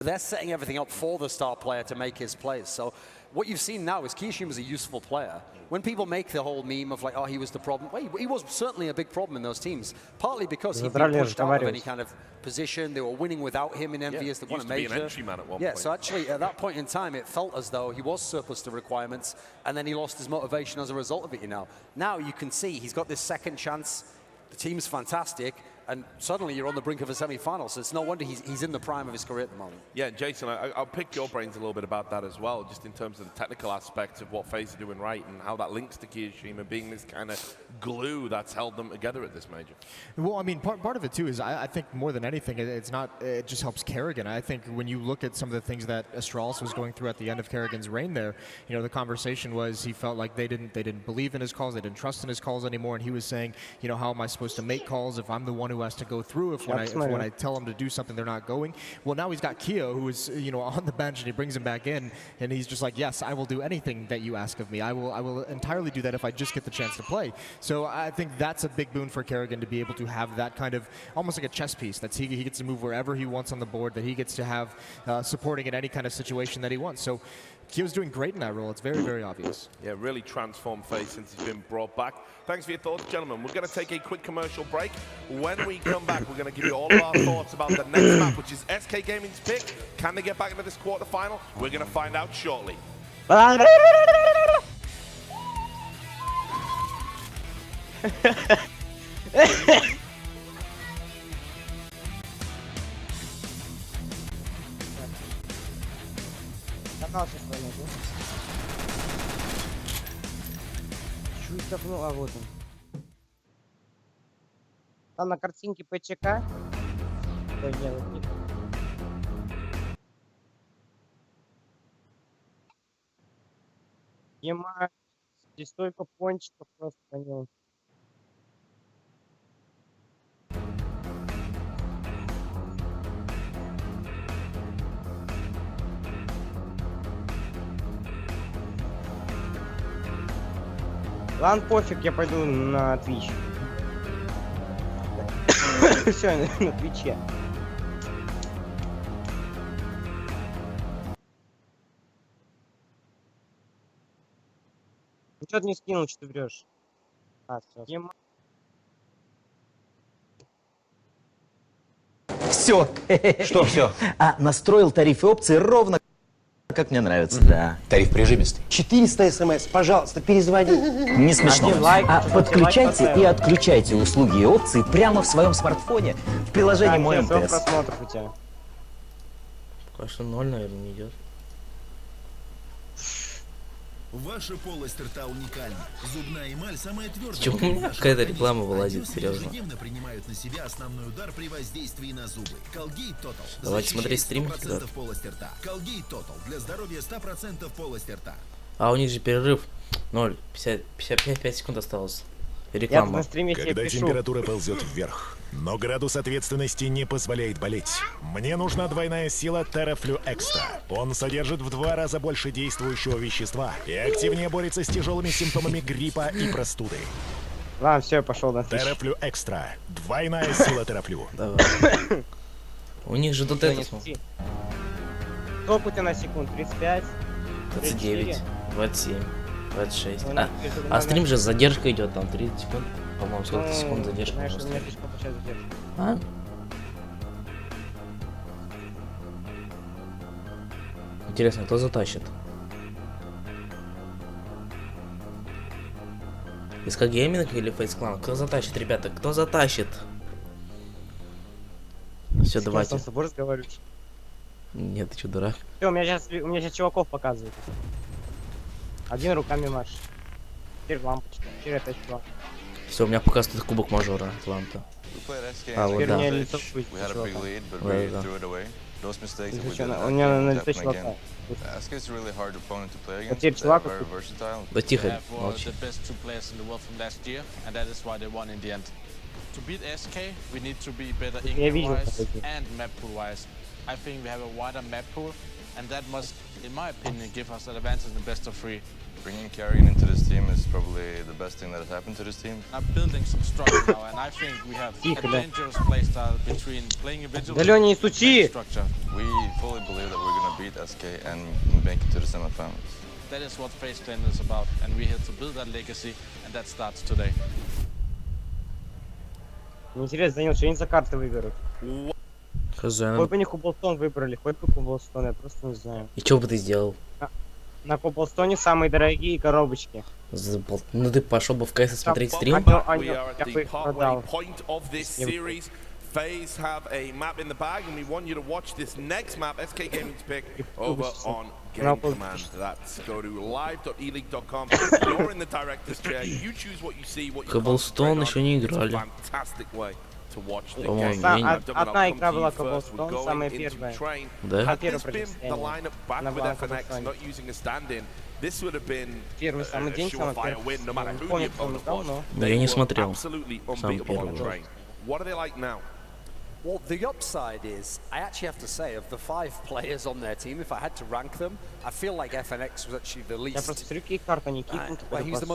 They're setting everything up for the star player to make his plays. So what you've seen now is Kiyoshima's a useful player. When people make the whole meme of like, oh, he was the problem, well, he was certainly a big problem in those teams, partly because he'd been pushed out of any kind of position. They were winning without him in MVS. They won a major. Be an entry man at one point. point. So actually at that point in time, it felt as though he was surplus to requirements, and then he lost his motivation as a result of it, you know. Now you can see he's got this second chance. The team's fantastic, and suddenly you're on the brink of a semi-final, so it's no wonder he's in the prime of his career at the moment. Yeah, Jason, I'll pick your brains a little bit about that as well, just in terms of the technical aspects of what FaZe are doing right and how that links to Kiyoshima being this kind of glue that's held them together at this major. Well, I mean, part of it too is I think more than anything, it just helps Kerrigan. I think when you look at some of the things that Astralis was going through at the end of Kerrigan's reign there, you know, the conversation was he felt like they didn't believe in his calls, they didn't trust in his calls anymore, and he was saying, you know, how am I supposed to make calls if I'm the one who has to go through, if when I tell them to do something they're not going. Well, now he's got Keo, who is, you know, on the bench, and he brings him back in, and he's just like, yes, I will do anything that you ask of me. I will entirely do that if I just get the chance to play. So I think that's a big boon for Kerrigan to be able to have that kind of almost like a chess piece that he gets to move wherever he wants on the board, that he gets to have supporting in any kind of situation that he wants. So Keo's doing great in that role. It's very, very obvious. Yeah, really transformed FaZe since he's been brought back. Thanks for your thoughts, gentlemen. We're going to take a quick commercial break. When we come back, we're going to give you all of our thoughts about the next map, which is SK Gaming's pick. Can they get back into this quarterfinal? We're going to find out shortly. Чуть давно, а вот он. Там на картинке ПЧК. Что делать? Ема, здесь столько пончиков просто по нему. Ладно, пофиг, я пойду на Twitch. Все, на Твиче. Ну что ты не скинул, что ты врешь? Все. Что все? Настроил тарифы и опции ровно как мне нравится, да. Тариф прижимистый. 400 смс, пожалуйста, перезвони. Не смешно. Подключайте и отключайте услуги и опции прямо в своем смартфоне в приложении «Мой МТС». Просмотров у тебя. Пока что 0, наверное, не идет. Ваша полость рта уникальна. Зубная эмаль самая твердая. Чего у меня какая-то реклама вылазит, серьезно? Принимают на себя основной удар при воздействии на зубы. Colgate Total. Давайте смотреть стрим. Полость рта. Colgate Total. Для здоровья 100% полость рта. А у них же перерыв 0, 55 секунд осталось. Реклама. На стриме когда пишу. Температура ползет вверх, но градус ответственности не позволяет болеть. Мне нужна двойная сила Terraflu Extra. Он содержит в 2 раза больше действующего вещества и активнее борется с тяжелыми симптомами гриппа и простуды. Ладно, все, я пошел на Terraflu Extra. Двойная сила Terraflu. Давай. У них же тут это. Сколько у тебя на секунд? 35? 29, 27, 26. А стрим же с задержкой идет, там 30 секунд. По-моему, сколько секунд задержка. Знаешь, у меня слишком сейчас задержка. А? Интересно, кто затащит? СК Гейминг или FaZe Clan? Кто затащит, ребята? Кто затащит? Все, давайте. Я с тобой разговариваю. Нет, ты что, дурак? Все, у меня сейчас чуваков показывают. Один руками машет. Теперь лампочка. Теперь опять чувак. Все, у меня показывает кубок мажора Атланта. А, вот да. У меня лицо будет чувака. У меня на лице чувака. Вот теперь чувак. Да тихо, молчи. Я видел. I think we have a wider map pool and that must, in my opinion, give us an advantage in the best of three. Bringing Kerrigan into this team is probably the best thing that has happened to this team. I'm building some structure now, and I think we have a dangerous playstyle between playing individually and structure. We fully believe that we're going to beat SK and make it to the semifinals. That is what FaZe Clan is about, and we're here to build that legacy, and that starts today. Мне интересно, Данил, что они за карты выберут? Хз. Хоть бы они Кублстон выбрали, хоть бы Кублстон, я просто не знаю. И что бы ты сделал? На Кублстоне самые дорогие коробочки. Ну ты пошел бы в КС смотреть стрим? We are at the partway point of this series. FaZe have a map in the bag, and we want you to watch this next map, SK Gaming's pick, over on Game Command. That's go to live.eleague.com. You're in the director's chair. You choose what you see, what you Cobblestone еще не играли. Fantastic way to watch the По-моему, game. Одна игра была Cobblestone, самая первая. Да? Had this been the lineup back with FNX, not using a stand-in, this would have been Первый самый день, самый surefire win, no matter первый. who the Помню, opponent помню, was. но... Я не смотрел. Absolutely Сам unbeatable on первый. train. What are they like now? Well, the upside is, I actually have to say, of the 5 players on their team, if I had to rank them, I feel like FNX was actually the least. Я просто смотрю, какие карты они кикнут. Well, he was the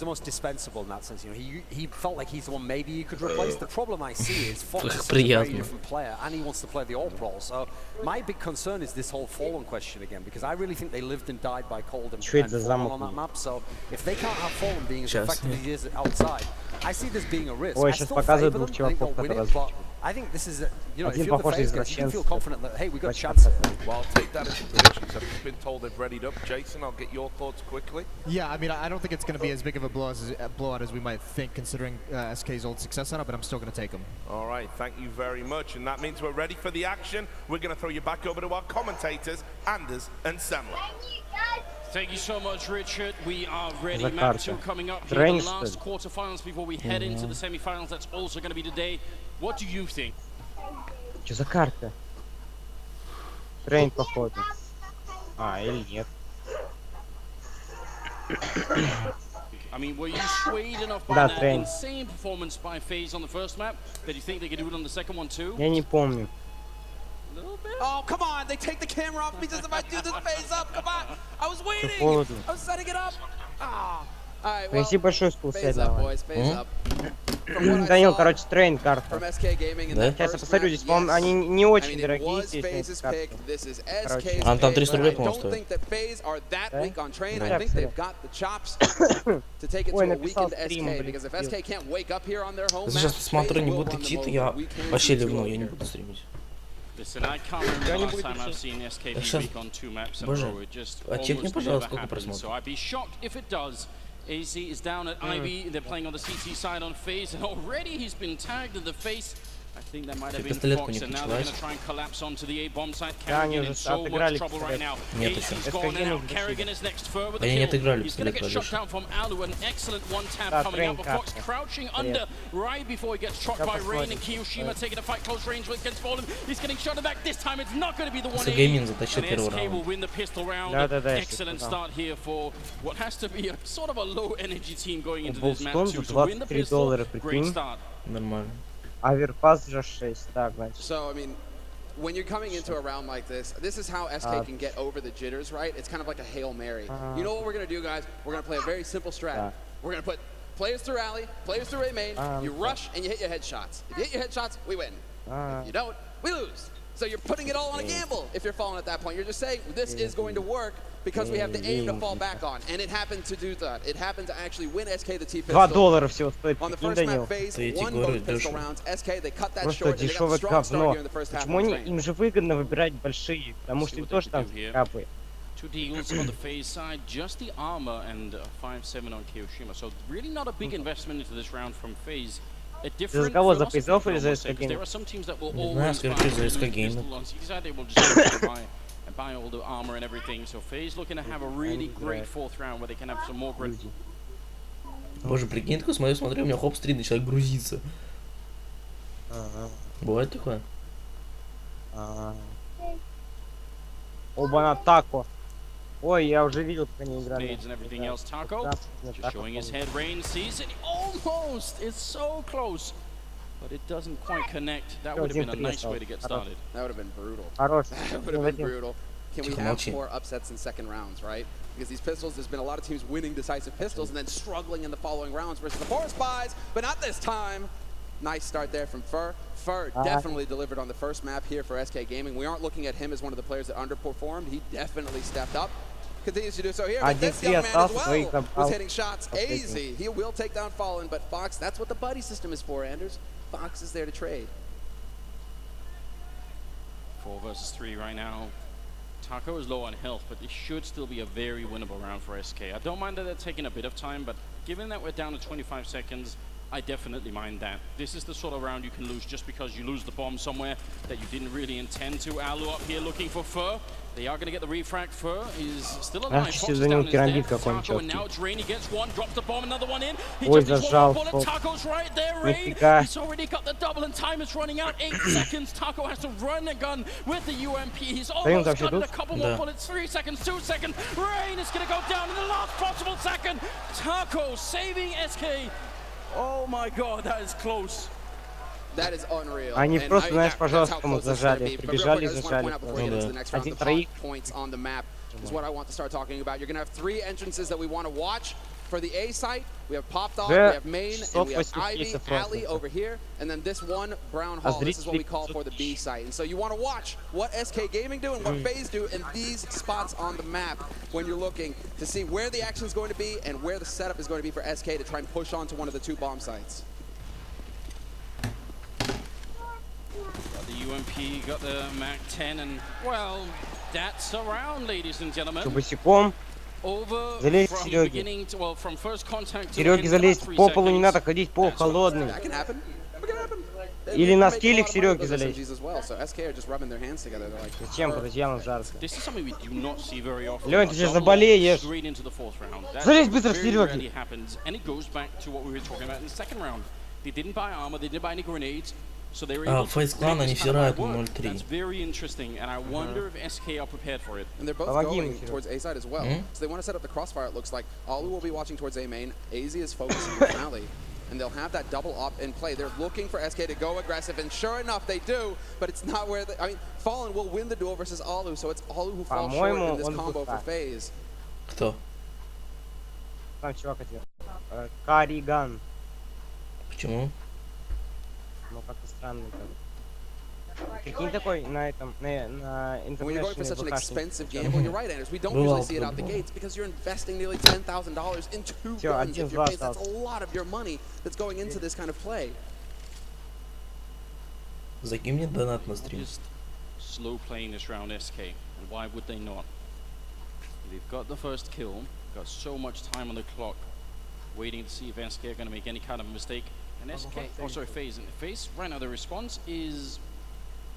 most dispensable in that sense. You know, he felt like he's the one maybe you could replace. The problem I see is Fox is such a very different player, and he wants to play the All-Pro. So my big concern is this whole Fallen question again, because I really think they lived and died by Cold and Fallen on that map. So if they can't have Fallen being as effective as he is outside, I see this being a risk. Ой, I сейчас still показывают favor двух them. I think чуваков, they'll win которые it, but I think this is, you know, if Один you're the похож FaZe guys, you can feel извращенец. confident that, hey, we got a chance here. Well, I'll take that as a prediction. I've just been told they've readied up. Jason, I'll get your thoughts quickly. Yeah, I mean, I don't think it's going to be as big of a blowout as we might think, considering SK's old success on it, but I'm still going to take them. All right, thank you very much. And that means we're ready for the action. We're going to throw you back over to our commentators, Anders and Semler. Thank you so much, Richard. We are ready. Map 2 coming up here, the last quarterfinals before we head into the semifinals. That's also going to be today. What do you think? Что за карта? Трейн, походу. Или нет. I mean, were you swayed enough by that insane performance by FaZe on the first map that you think they could do it on the second one too? Я не помню. Oh, come on! They take the camera off me just if I do this FaZe up. Come on! I was waiting. I was setting it up. Ah. All right. Well, Спасибо большое, FaZe up, boys. FaZe up. Данил, короче, трейн карта. From SK Gaming in that Сейчас я first посмотрю, map, здесь, по-моему, они не очень дорогие, здесь эти карты. This is SK's А там pick, 300 but I рублей, по-моему, don't стоит. think that FaZe are that weak on train. Да. I think they've got the chops to take it to Ой, a написал weakened стрим, SK, блин. because if SK can't wake up here on their home Если map, сейчас смотрю, FaZe не will будет run them идти, то over. я We can вообще do ливну, it я не here. буду стримить. Listen, I can't remember the last time I've seen SK be weak on 2 maps in a row. It just almost never happens. So I'd be shocked if it does. AZ is down at Ivy. They're playing on the CT side on FaZe, and already he's been tagged in the face. I think that might have been Fox, and now they're going to try and collapse onto the A bomb site. Kerrigan in so much trouble right now. AZ's gone out. Kerrigan is next fur with the kill. He's going to get shot down from Alu. An excellent one tap coming out, but Fox crouching under right before he gets struck by Rain, and Kiyoshima taking a fight close range against Fallen. He's getting shot back. This time it's not going to be the 180. And SK will win the pistol round. Excellent start here for what has to be a sort of a low energy team going into this match too. So win the pistol. Great start. Нормально. Аверпас же 6, так, значит. So, I mean, when you're coming into a round like this is how SK can get over the jitters, right? It's kind of like a Hail Mary. You know what we're going to do, guys? We're going to play a very simple strat. We're going to put players to rally, players to remain, you rush, and you hit your headshots. If you hit your headshots, we win. If you don't, we lose. So you're putting it all on a gamble if you're falling at that point. You're just saying, this is going to work because we have the aim to fall back on. And it happened to do that. It happened to actually win SK the T-pistol. $2 всего стоит, On the прикинь, first Данил. map, FaZe won both pistol rounds. SK, they cut that Просто short, and they got a дешевое strong start говно. here in the first half Почему of the они, train. им же выгодно выбирать большие, потому что им тоже там капы. 2 deals on the FaZe side, just the armor and 5-7 on Kiyoshima. So really not a big investment into this round from FaZe. A different кого, за philosophy, FaZe или за almost, SK because there are some teams that will Не знаю, always скорее всего, за SK buy Gaming. on CT side, they will just buy all the armor and everything. So FaZe looking to have a really great 4th round where they can have some more grit. Боже, прикинь, такой смотрю, у меня хоп, стрим начинает грузиться. Бывает такое? Оба на тако. Ой, я уже видел, как они играли. Nades and everything else. Taco just showing his head. Rain sees it. Almost! It's so close. But it doesn't quite connect. That would have been a nice way to get started. That would have been brutal. Хорош. That would have been brutal. can we have more upsets in second rounds, right? Because these pistols, there's been a lot of teams winning decisive pistols and then struggling in the following rounds versus the forest buys, but not this time. Nice start there from Fur. Fur definitely delivered on the first map here for SK Gaming. We aren't looking at him as one of the players that underperformed. He definitely stepped up. Continues to do so here. But this young man as well was hitting shots. Easy. He will take down Fallen, but Fox, that's what the buddy system is for, Anders. Fox is there to trade. 4 versus 3 right now. Taco is low on health, but it should still be a very winnable round for SK. I don't mind that they're taking a bit of time, but given that we're down to 25 seconds, I definitely mind that. This is the sort of round you can lose just because you lose the bomb somewhere that you didn't really intend to. Alu up here looking for Fur. They are going to get the refract. Fur is still alive. Fox is down his dead. Taco, and now it's Rain. He gets one, drops the bomb, another one in. He just needs one more bullet. Taco's right there, Rain. He's already got the double, and time is running out. 8 seconds. Taco has to run a gun with the UMP. He's almost gotten a couple more bullets. 3 seconds, 2 seconds. Rain is going to go down in the last possible second. Taco saving SK. Oh my god, that is close. That is unreal. Они просто, знаешь, по-жесткому зажали. Прибежали и зажали. Один троих. Points on the map is what I want to start talking about. You're going to have 3 entrances that we want to watch. For the A site, we have Pop Dog, we have Main, and we have Ivy, Alley over here, and then this one, Brown Hall. This is what we call for the B site. And so you want to watch what SK Gaming do and what FaZe do in these spots on the map when you're looking to see where the action is going to be and where the setup is going to be for SK to try and push on to one of the 2 bomb sites. Got the UMP, got the MAC-10, and, well, that's a round, ladies and gentlemen. Over from beginning to, well, from first contact to Сереге залезть по полу, не надо ходить по холодным. Или на скиллик Сереге залезть. Зачем подождем жарко? Лёнь, ты сейчас заболеешь. Залезь быстро, Сереге. So they were FaZe клан, они все рают 0-3. That's very interesting, and I wonder if SK are prepared for it. And they're both going towards A side as well. So they want to set up the crossfire, it looks like. Alu will be watching towards A main. AZ is focusing on Alley. And they'll have that double up in play. They're looking for SK to go aggressive, and sure enough, they do, but it's not where I mean, Fallen will win the duel versus Alu, so it's Alu who falls short in this combo for FaZe. Кто? Там чувак один. Кариган. Почему? Ну, как-то странный. Прикинь, такой на этом, на When you're going for such an expensive gamble, you're right, Anders. We don't usually see it out the gates because you're investing nearly $10,000 in 2 guns. If you're that's a lot of your money that's going into this kind of play. Закинь мне донат на стрим. Just slow playing this round, SK, and why would they not? They've got the first kill, got so much time on the clock, waiting to see if SK are going to make any kind of mistake. And SK, oh sorry, FaZe. And FaZe, right now the response is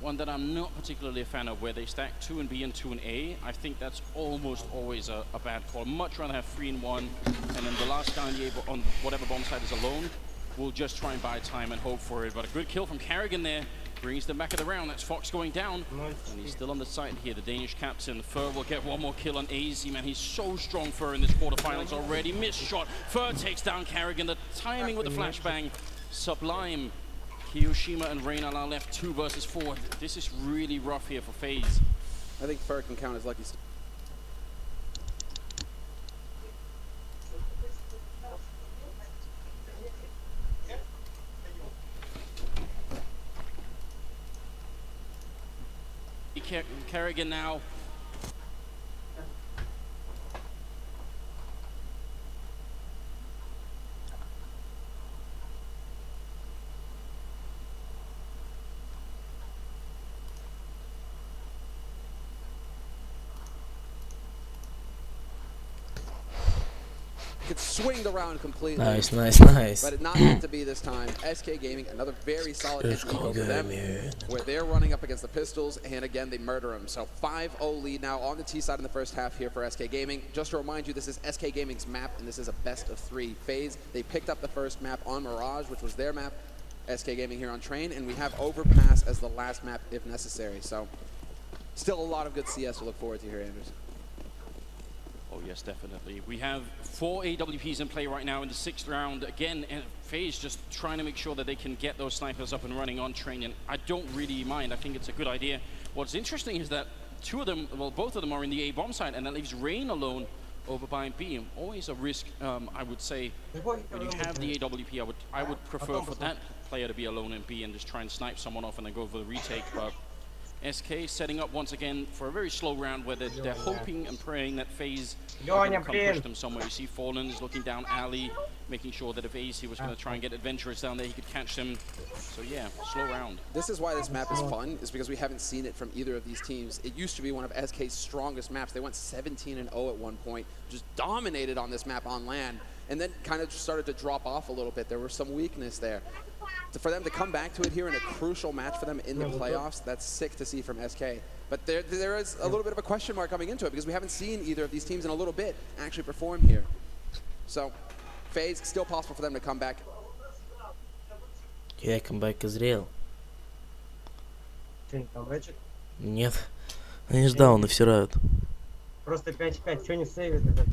one that I'm not particularly a fan of, where they stack 2 and B and 2 and A. I think that's almost always a bad call. Much rather have 3 and 1, and then the last guy on whatever bomb side is alone. We'll just try and buy time and hope for it. But a good kill from Carrigan there brings them back of the round. That's Fox going down, and he's still on the side here. The Danish captain, Fur, will get one more kill on AZ. Man, he's so strong, Fur, in this quarterfinals already. Missed shot. Fur takes down Carrigan. The timing with the flashbang, sublime. Kiyoshima and Reina are left 2 versus 4. This is really rough here for FaZe. I think Fur can count as lucky. Carrigan now. Could swing the round completely. Nice. But it not meant to be this time. SK Gaming, another very solid hit over them, where they're running up against the Pistols, and again, they murder them. So 5-0 lead now on the T side in the first half here for SK Gaming. Just to remind you, this is SK Gaming's map, and this is a best of 3 FaZe. They picked up the first map on Mirage, which was their map. SK Gaming here on Train, and we have Overpass as the last map if necessary. So still a lot of good CS to look forward to here, Anders. Oh yes, definitely. We have 4 AWPs in play right now in the 6th round. Again, FaZe just trying to make sure that they can get those snipers up and running on Train, and I don't really mind. I think it's a good idea. What's interesting is that two of them, well, both of them are in the A bomb side, and that leaves Rain alone over by B. Always a risk, I would say. When you have the AWP, I would prefer for that player to be alone in B and just try and snipe someone off and then go for the retake. But SK setting up once again for a very slow round where they're hoping and praying that FaZe can push them somewhere. You see Fallen is looking down alley, making sure that if AC was going to try and get adventurous down there, he could catch them. So yeah, slow round. This is why this map is fun, is because we haven't seen it from either of these teams. It used to be one of SK's strongest maps. They went 17-0 at one point, just dominated on this map on LAN, and then kind of started to drop off a little bit. There was some weakness there. For them to come back to it here in a crucial match for them in the playoffs, that's sick to see from SK. But there is a little bit of a question mark coming into it because we haven't seen either of these teams in a little bit actually perform here. So, FaZe, still possible for them to come back. Yeah, comeback is real. Нет, они ж дауны всирают. Просто 5-5, что не сейвит это?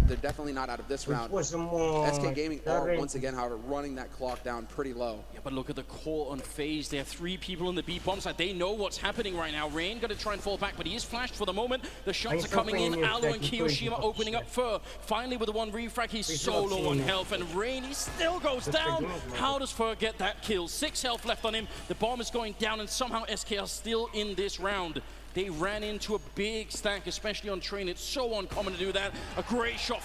They're definitely not out of this round. SK Gaming are once again, however, running that clock down pretty low. Yeah, but look at the call on FaZe. They have 3 people in the B bomb side. They know what's happening right now. Rain going to try and fall back, but he is flashed for the moment. The shots are coming in. Alu and Kiyoshima opening up for. Finally with the 1 refrag, he's so low on health. And Rain, he still goes down. How does Fer get that kill? 6 health left on him. The bomb is going down, and somehow SK are still in this round. They ran into a big stack, especially on train. It's so uncommon to do that. A great shot.